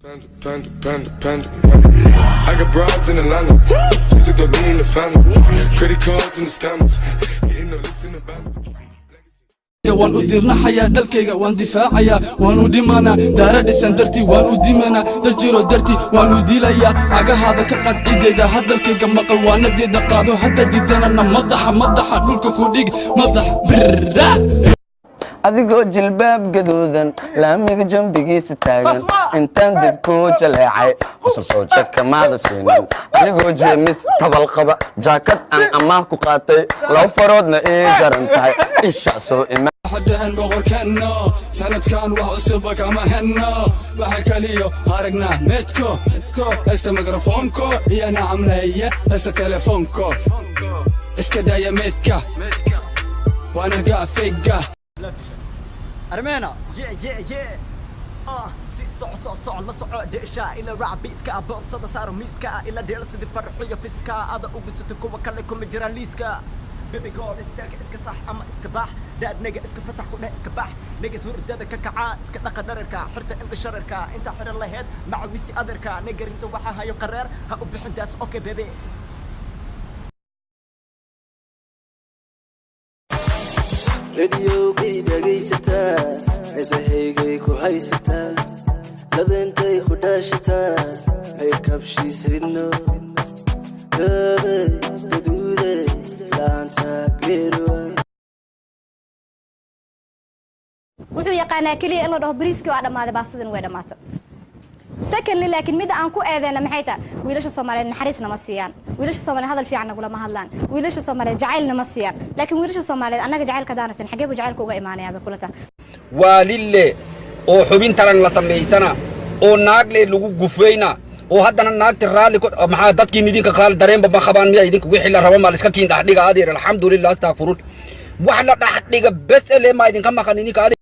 Panda. I got broads in Atlanta, just to throw me in the family. Credit cards and the scammers, getting no licks in the band. waan u dirnaxayaa dalkayga waan difaacayaa waan u dhimanaa daara dhisan dartii waan u dimanaa dad jiro dartii waan u dilayaa cagahaada ka qaad ciidayda hadalkayga maqal waanadeeda qaado hadda diidanana madaxa dhulka ku dhig madax birra adigoo jilbaab gaduudan laamiga jambigiisa taagan intaan dib ku jaleecay qosol soo jeedka maada siinin adigoo jeemis tabal qaba jaakad aan amaah ku qaatay laba faroodna ii jaran tahay isha soo ima حدهن بغركنا سنة كان وحسبك ما هنا وحكاليو هارقنا متكو استا ميكروفونكو هي انا عامله هي استا تليفونكو اسكدا يا متكا وانا قاعد فيقه ارمينا صع لا صع ديشا الى رابيتك بوصده صاروا ميسكا الى ديل سدي فرحيه فيسكا هذا اوغستكو وكلكم جراليسكا بيبي جول استرك اسك صح اما اسك باح داد نجا اسك فسح كله اسك باح نجا زور دادا ككعا اسك دقه درركا حرت ان بشرركا انت حر الله هيد مع ويستي ادركا نجا انت وحا هاي قرار ها وبخن دات اوكي بيبي راديو بي دغيستا اسهيغي كو هيستا لبنتي خداشتا هي كبشي سينو دودي wuxuu yaqaanaa kaliya in la dhaho bariiska waa dhamaaday baastadan way dhamaato secondly laakiin mid aan ku eedeena maxay tahay wiilasha Soomaaliyeed naxariisna ma siiyaan wiilasha Soomaaliyeed hadal fiican nagula ma hadlaan wiilasha Soomaaliyeed jacaylna ma siiyaan laakiin wiilasha Soomaaliyeed annaga jacaylka daanasan xagee buu jacaylku uga imaanayaa bay kula tahay waa lille oo xubin taran la sameeysana oo naagle lagu gufeyna oo haddana naagta raali ku maxaa dadkii idinka qaal dareenba ma qabaan miya idinka wixii la rabo ma iska kiin dhaxdhiga adeer alxamdulillah astaghfirun wax la dhaxdhiga bas ele ma idinka maqan idinka adeer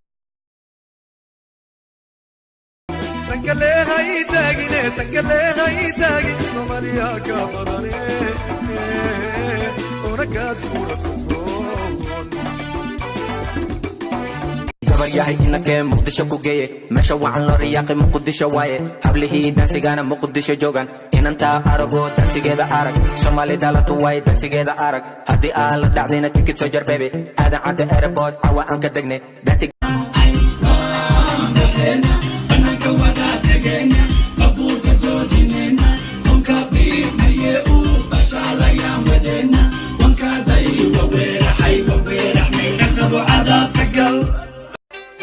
سكليها يداقي صوماليا كبراني ونقاس yahay inakee muqdisho ku geeye meesha waxaan loo riyaaqay muqdisho waaye hablihii dansigaana muqdisho joogan inantaa aragoo dansigeeda arag soomaalida la duway dansigeeda arag haddii aa la dhacdayna tikid soo jar bebe aadan cadda airport cawa aan ka degnay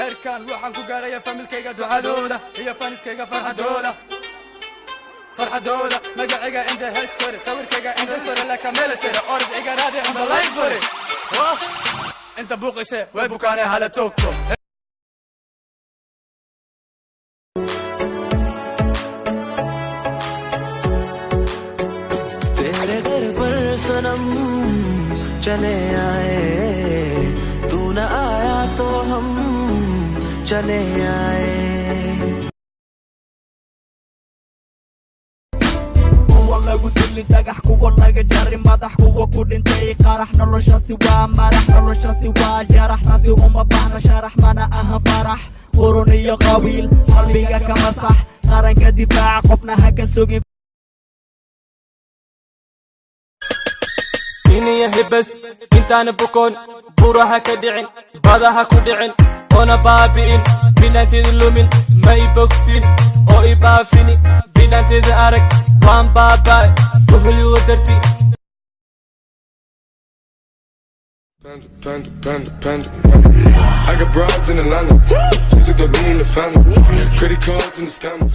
هركان waxaan ku gaaraya familkayga ducadooda iyo faniskayga farxadooda magacayga inta history sawirkayga inta history la kamela tira orod igaraade inta like fore inta buuqise way bukaane hala toogto तेरे घर पर सनम चले आए तू न आया तो हम चले आए lagu dilli dhagax kuwa laga jari madax kuwa ku dhintay qarax noloshaasi waa madax noloshaasi waa jaraxnaasi uma baahna sharax mana aha farax qurun iyo qabiil qalbiga ka masax qaranka difaaca qofna ha ka sugin إني هبس إنتان بكون بورها كدعين بعدها كدعين أنا بابين بلانت اللومين ما يبوكسين أو يبافيني بلانت الأرك وان باباي وهلي ودرتي Panda. I got broads in Atlanta, just to throw me in the family. Credit cards and the scammers.